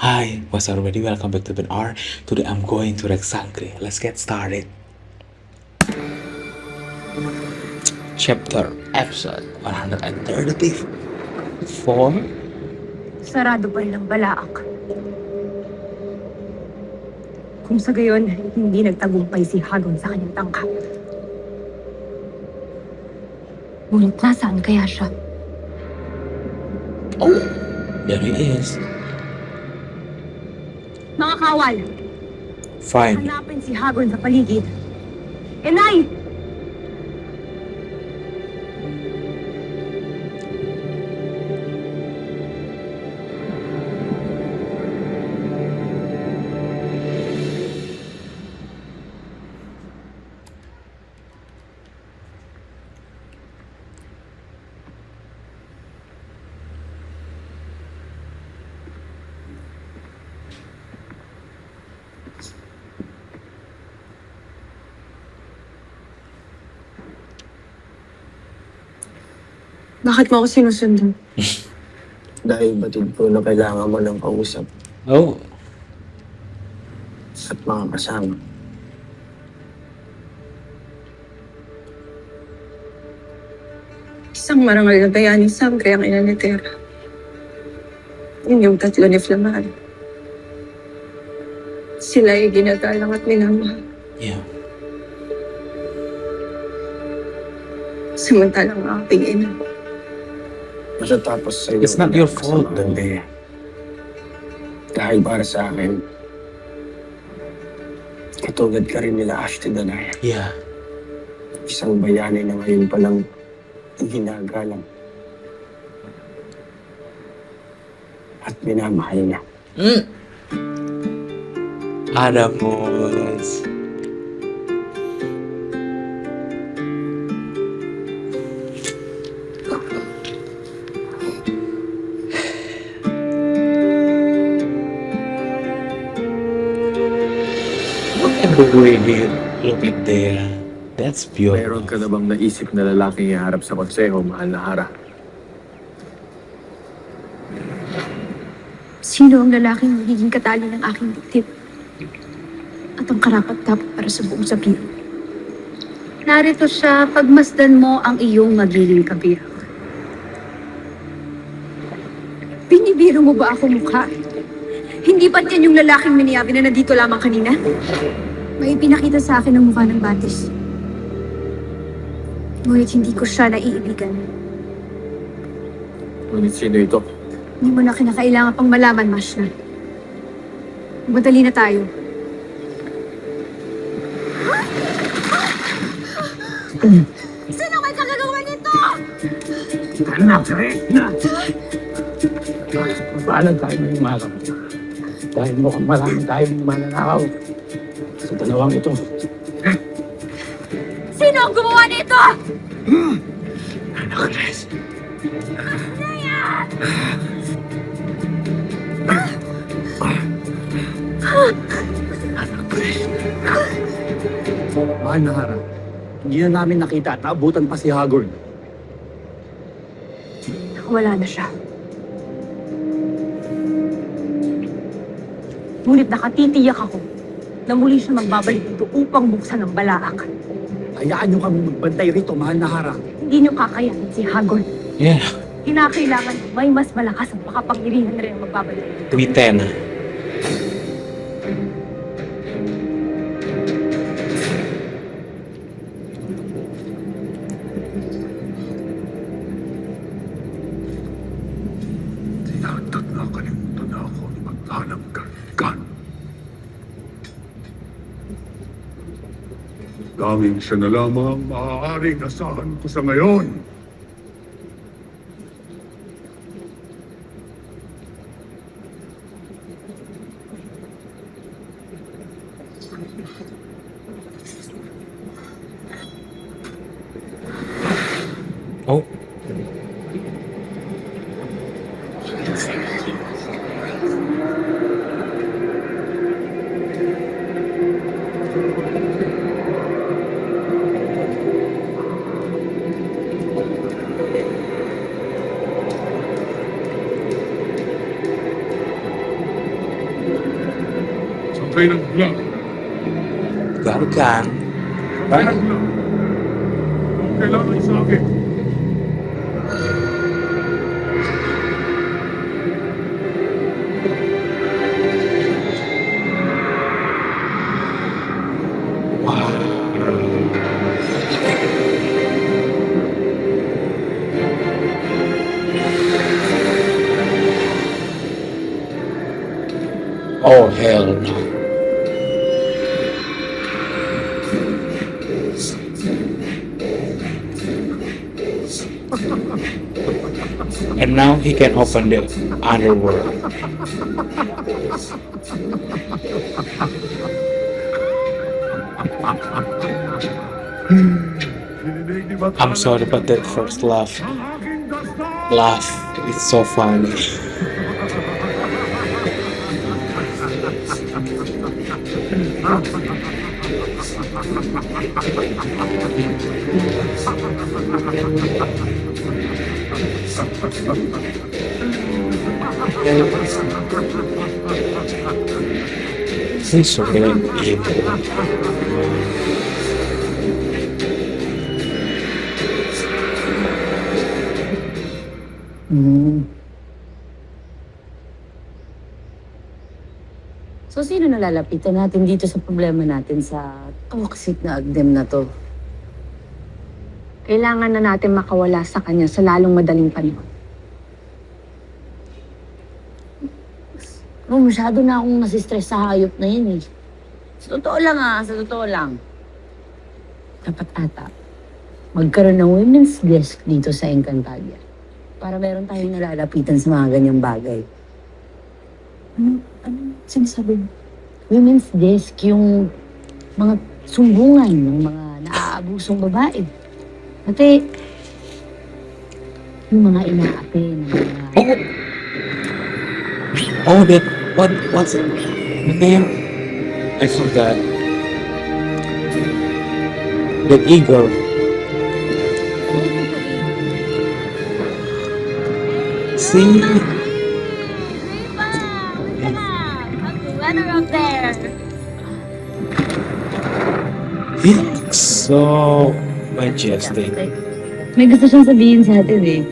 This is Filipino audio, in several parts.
Hi, what's already welcome back to Ben R. Today I'm going to Rex Sangre. Let's get started. Chapter Episode 134. Sarado pa rin ang balaak. Kung sa gayon, hindi nagtagumpay si Hagon sa kanyang tangka. Ngunit nasaan kaya siya? Oh, there he is. Mga kawal, Fine. hanapin si Hagon sa paligid. Enay! Bakit mo ako sinusundan? Dahil batid ko na kailangan mo ng kausap Oh, at mga kasama. Isang marangal na bayani Sangre ang ina ni Terra. Yun yung tatlo ni Flaman. Sila ay ginagalang at minamahal. yeah. Samantalang ang aking ina. Matatapos sa iyo. It's not your fault. Dande. Dahil para sa akin, katulad ka rin nila Ashti Danaya. Yeah. Isang bayani na ngayon palang ginagalang. At minamahal na. Adamos. Look at the way he look at there. That's Meron ka beautiful. na bang naisip na lalaking iharap sa konseho, mahal na Hara? Sino ang lalaking magiging katali ng aking dibdib? At ang karapat-dapat para sa buong sabiro? Narito siya, pagmasdan mo ang iyong magiging kabirang. Binibiro mo ba ako mukha? Hindi ba't yan yung lalaking miniyabi na nandito lamang kanina? May pinakita sa akin ang mukha ng batis. Ngunit hindi ko siya naiibigan. Ngunit sino ito? Hindi mo na kinakailangan pang malaman, Mashna. Madali na tayo. Sino may kagagawa nito? Anak, na! Paalam tayo ng umaga. Dahil mukhang marami tayong mananakaw sa dalawang ito. Sino ang gumawa nito? Anak, Chris. Anak, Chris. Mahal na Hara, hindi na namin nakita at naabutan pa si Hagorn. Wala na siya. Ngunit nakatitiyak ako na muli siya magbabalik dito upang buksan ang balaak. Hayaan niyo kami magbantay rito, mahal na Hara. Hindi niyo kakayanin si Hagon. Yeah. Kinakailangan may mas malakas at makapangyarihan na rin ang magbabalik dito. Twitena. Tinatat na kalimutan na ako ng maghanap kalikan. Tanging siya na lamang ang maaaring asahan ko sa ngayon. Oh. maglagay ng glove. Gargan. Kaya lang. Ang kailangan sa akin. Oh, hell no. And now he can open the underworld. Dinidig ni Bathala I'm sorry, but that first laugh, ang aking dasal. it's so funny. He's really evil. So, sino nalalapitan natin dito sa problema natin sa toxic na agdem na to? Kailangan na natin makawala sa kanya sa lalong madaling panahon. Masyado na akong nasistress sa hayop na yun eh. Sa totoo lang sa totoo lang. Dapat ata, magkaroon ng women's desk dito sa Encantadia. Para meron tayong nalalapitan sa mga ganyang bagay. Ano sinasabi mo? Women's desk, yung mga sumbungan ng mga naaabusong babae. Pati, yung mga inaapi ng mga... Oh, what's the name? I forgot. That eagle. See? Weather up there! He looks so majestic. May gusto siyang sabihin sa atin eh.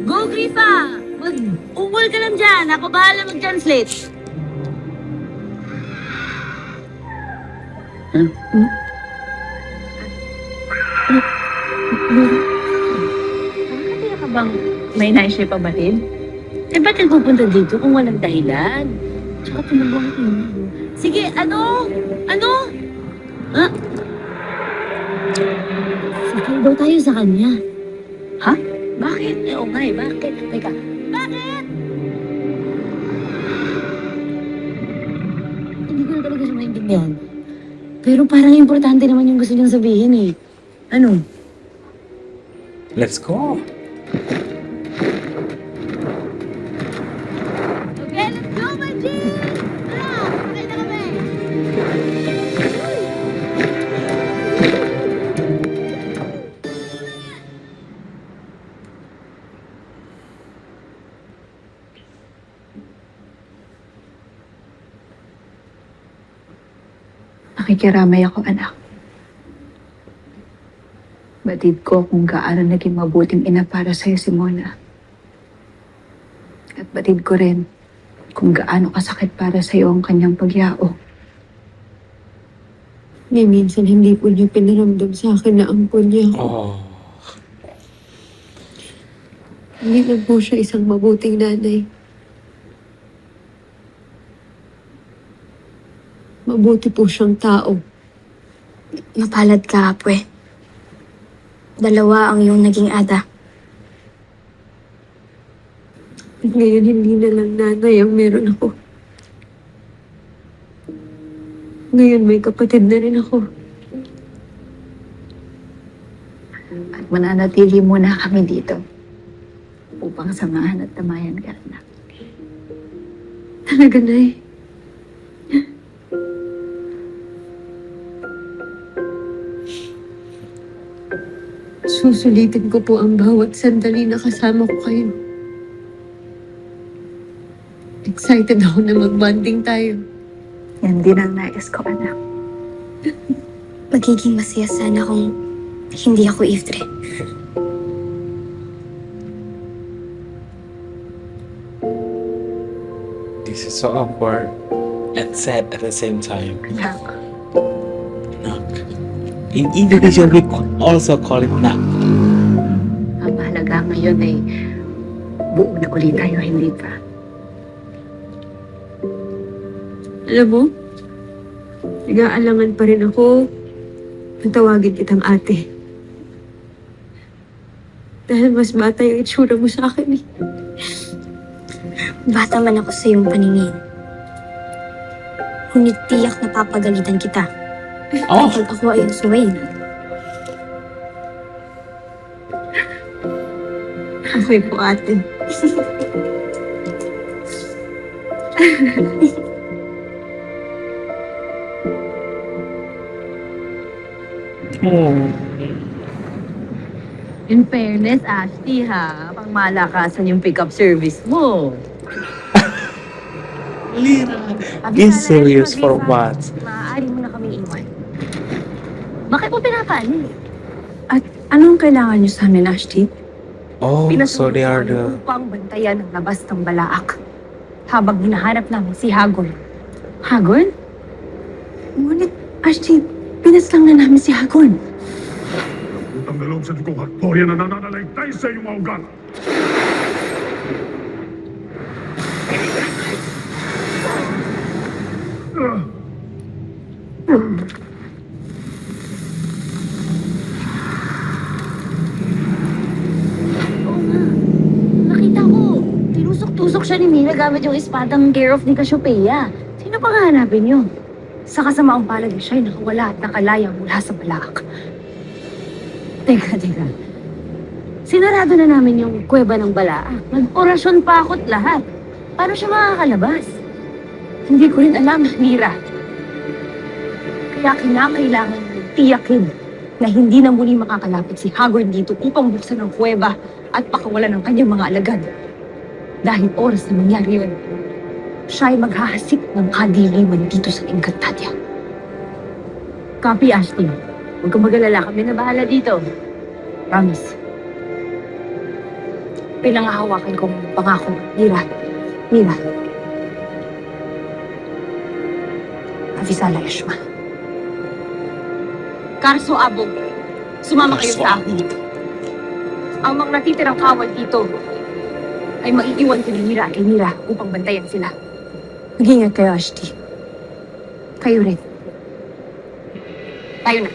Go, Grifa! Mag-ungol ka lang dyan. Ako bahala mag-translate. Nakakatira ka bang may nais siya pabatid? Eh, ba't nagpupunta dito kung walang dahilan? Tsaka tinabang ko. Sige, ano? Ano? Ha? Sakay daw tayo sa kanya. Ha? Bakit? Eh, oo nga eh, bakit? Teka, bakit? Hindi ko na talaga siya maintindihan. Pero parang importante naman yung gusto niyang sabihin eh. Ano? Let's go. Okay, let's go, my G! Tara, sakay na kami! Nakikiramay ako, anak. Batid ko kung gaano naging mabuting ina para sa'yo si Mona. At batid ko rin kung gaano kasakit para sa'yo ang kanyang pagyao. Ni minsan hindi po niya pinaramdam sa akin na ampun niya ako. Oh. Hindi lang po siya isang mabuting nanay. Mabuti po siyang tao. Mapalad ka, Apwe. Dalawa ang iyong naging ada. At ngayon hindi na lang nanay ang meron ako. Ngayon may kapatid na rin ako. At mananatili muna kami dito upang samahan at tamayan ka, anak. Talaga, Nay. Susulitin ko po ang bawat sandali na kasama ko kayo. Excited ako na mag-bonding tayo. Yan din ang nais ko, anak. Magiging masaya sana kung hindi ako Iftre. This is so awkward and sad at the same time. Anak, Nak. In Indonesian, we also call it nak. ang mahalaga ngayon ay buo na ulit tayo, hindi pa. Alam mo, nag-aalangan pa rin ako nang tawagin kitang ate. Dahil mas bata yung itsura mo sa akin eh. Bata man ako sa iyong paningin. Ngunit tiyak na papagalitan kita Oh, kapag ako ay suwain. Okay po, ate. In fairness, Ashley ha, pang malakasan yung pick-up service mo. Lira. Be serious for what? Maaari mo na kaming iwan. Bakit mo pinapaalis? At anong kailangan niyo sa amin, Ashley? Oh, so they are the... Upang bantayan ang labas ng balaak. Habang hinahanap namin si Hagor. Hagor? Ngunit, Ashley, pinaslang na namin si Hagor. Utang na loob sa dugong Haktorya na nananalaytay sa iyong mga ugat. Oo nga. Nakita ko. Tinusok-tusok siya ni Mira gamit yung espadang care of ni Cassiopeia. Sino pang hahanapin niyo? Sa kasamaang palad siya ay nakawala at nakalaya mula sa balaak. Teka. Sinarado na namin yung kuweba ng Balaak. Nag-orasyon pa ako't lahat. Paano siya makakalabas? Hindi ko rin alam, Mira. Kaya kinakailangan ng tiyakin na hindi na muli makakalapit si Hagor dito upang buksan ang kuweba at pakawalan ng kanyang mga alagad. Dahil oras na mangyari yun, siya ay maghahasik ng kadiliman dito sa Encantadia. Copy, Ashley. Huwag kang mag-alala. Kami na bahala dito. Promise. Pinangahawakan kong pangako, Mira. Mira. Avisala Eshma. Karso Abo, sumama kayo Karso sa akin. Ang mga natitirang kawal dito ay maiiwan ko ni Mira kay Mira upang bantayan sila. Mag-ingat kayo, Ashley. Kayo rin. Tayo na.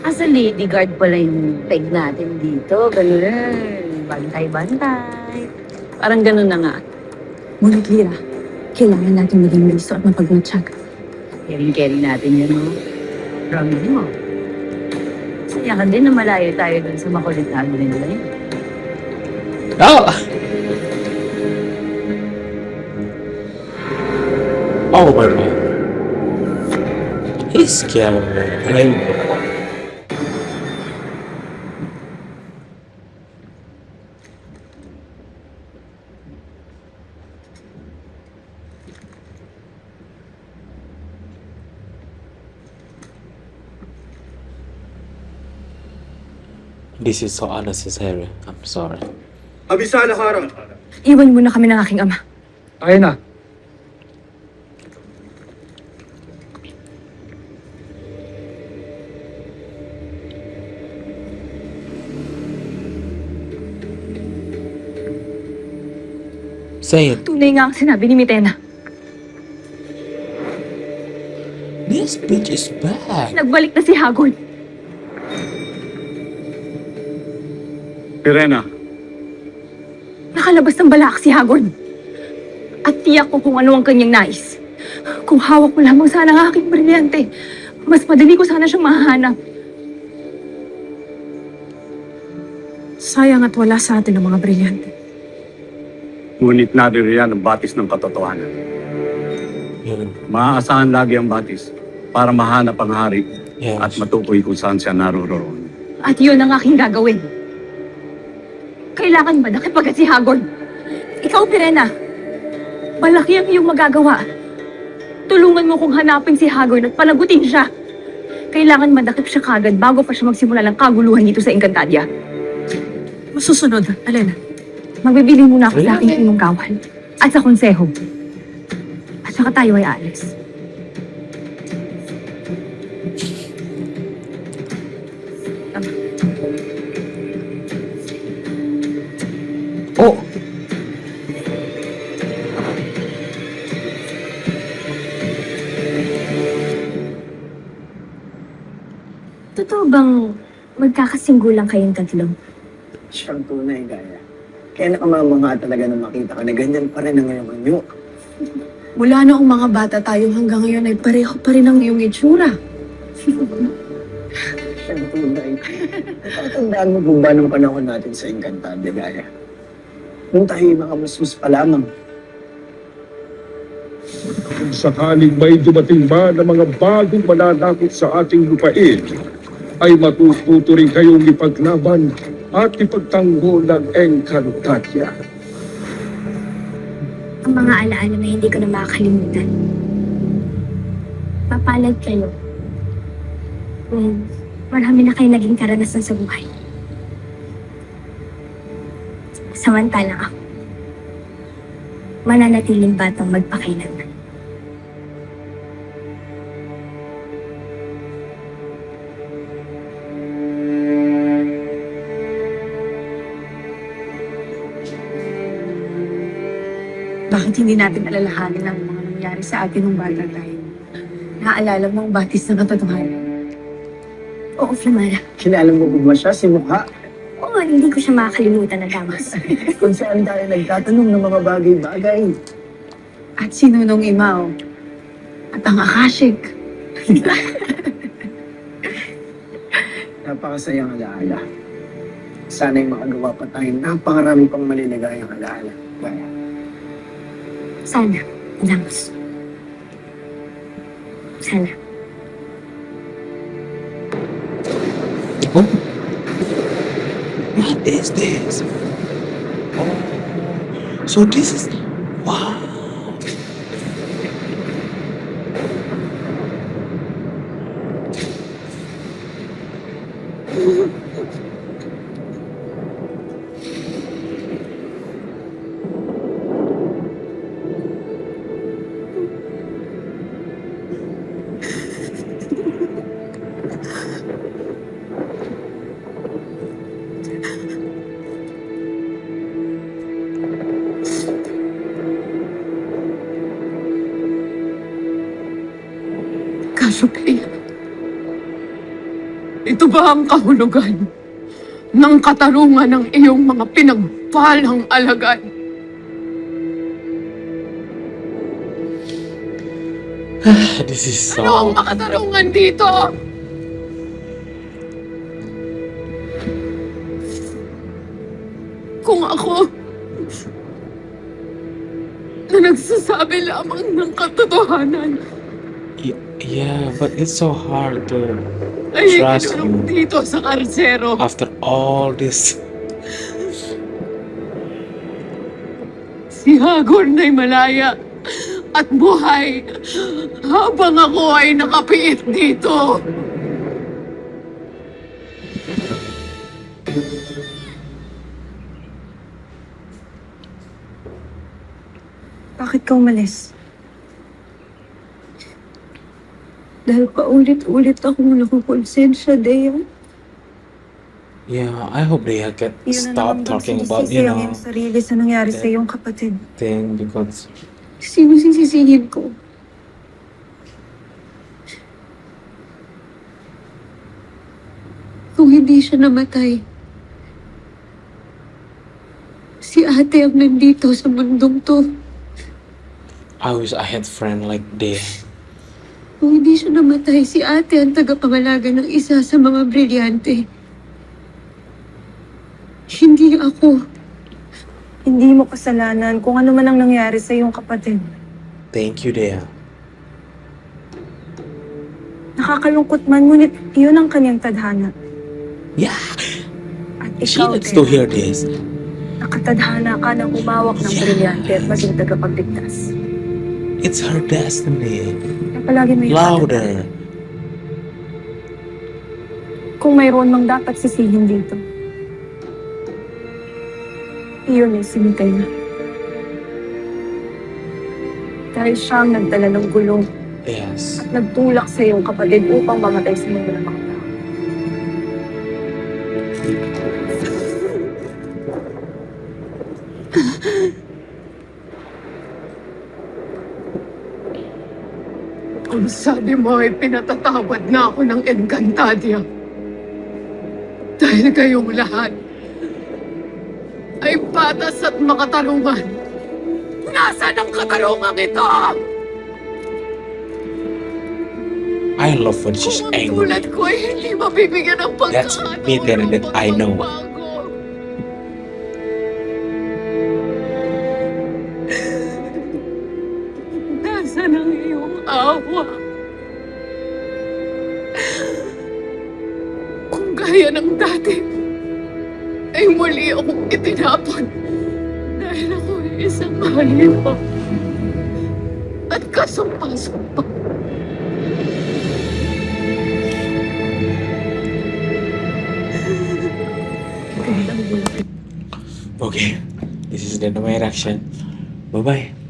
As a lady guard pala yung peg natin dito. Ganun. Bantay-bantay. Parang ganun na nga. Ngunit Lira, kailangan natin maging listo at mapagmatsyag. Carry natin yan, no? Promise mo. Saya ka din na malayo tayo dun sa makulitan nila yun. Oh! Oh my god. He's scary. This is so unnecessary. I'm sorry. Abisala, Hara! Iwan muna kami ng aking ama. Ayun na. Say it. Tunay nga ang sinabi ni Mitena. This bitch is back. Nagbalik na si Hagor. Irena, Nakalabas ng balak si Hagor. At tiyak ko kung ano ang kanyang nais. Kung hawak ko lamang sana ang aking brilyante, mas madali ko sana siyang mahahanap. Sayang at wala sa atin ang mga brilyante. ngunit naririyan ang batis ng katotohanan. Yun. Maaasahan lagi ang batis para mahanap ang hari at Yes. matukoy kung saan siya naroroon. At yun ang aking gagawin. Kailangan ba nakipagad si Hagord? Ikaw, Pirena. Malaki ang iyong magagawa. Tulungan mo kong hanapin si Hagord at panagutin siya. Kailangan madakip siya kagad bago pa siya magsimula ng kaguluhan dito sa Encantadia. Masusunod, Alena. Magbibili muna ako sa aking imong kawan at sa konseho. At saka tayo ay aalis. Oh! Totoo bang magkakasinggulang kayong tatlo? Siyang tunay, Gaya. Kaya nakamamangha talaga na makita ka na ganyan pa rin ang iyong anyo. Mula noong mga bata tayo hanggang ngayon ay pareho pa rin ang iyong itsura. Siyang tunay. Natatandaan mo po ba nung panahon natin sa Encantadia, Gaya? Nung tayo mga masus pa lamang. Kung sakaling may dumating ba na mga bagong mananakot sa ating lupain, ay matututo rin kayong ipaglaban at ipagtanggol ng Encantadia. Ang mga alaala na hindi ko na makakalimutan. Papalad kayo. Kung marami na kayo naging karanasan sa buhay. Samantalang ako, mananatiling batang magpakailanman. Bakit hindi natin alalahanin ang mga nangyari sa atin nung bata tayo? Naaalala mo ang batis ng katotohanan. Oo, Flamara. Kilala mo po ba siya, si Mukha? Oo, hindi ko siya makakalimutan na damas. Kung saan tayo nagtatanong ng mga bagay-bagay. At si Nunong Imao. At ang Akashik. Napakasayang alaala. Sana'y makagawa pa tayo napakarami pang maliligayang alaala. Gaya. Sana, damas. Sana. Oh! What is this? Oh! So this is... Wow! Kaso kaya, ito ba ang kahulugan ng katarungan ng iyong mga pinagpalang alagad? This is Ano ang so... makatarungan dito? Kung ako na nagsasabi lamang ng katotohanan Yeah, but it's so hard to ay trust ikinulong you dito sa karsero. after all this. Si Hagor na'y malaya at buhay habang ako ay nakapiit dito. Bakit ka umalis? Dahil paulit-ulit akong nakukonsensya, Dea. Yeah, I hope they can stop talking about, ang sarili sa nangyari that- sa iyong kapatid. thing because Sino sisisihin ko? Kung hindi siya namatay, si ate ang nandito sa mundong to. I wish I had friend like they. Kung hindi siya namatay, si ate ang tagapangalaga ng isa sa mga brilyante. Hindi ako. Hindi mo kasalanan kung ano man ang nangyari sa iyong kapatid. Thank you, Dea. Nakakalungkot man, ngunit iyon ang kanyang tadhana. Yeah, At she ikaw, needs to Tea, hear this. Nakatadhana ka ng humawak ng brilyante at maging tagapagligtas. It's her destiny. Kaya palagi may Louder. Kung mayroon mang dapat sisihin dito, iyon ay si Mikaela. Dahil siya ang nagdala ng gulong Yes. at nagtulak sa iyong kapatid upang mamatay sa mundo ng mga tao. Ang sabi mo ay pinatatawad na ako ng Encantadia. Dahil kayong lahat ay patas at makatarungan. Nasaan ang katarungang ito? I love when she's Kung ang angry. tulad ko ay hindi mabibigyan ng That's pagkakataon better ng than I know. magbago. Nasaan ang iyong awa? Kung gaya ng dati, ay muli akong itinapon dahil ako ay isang halipa at kasumpa-sumpa. Okay. This is the end of my reaction. Bye-bye.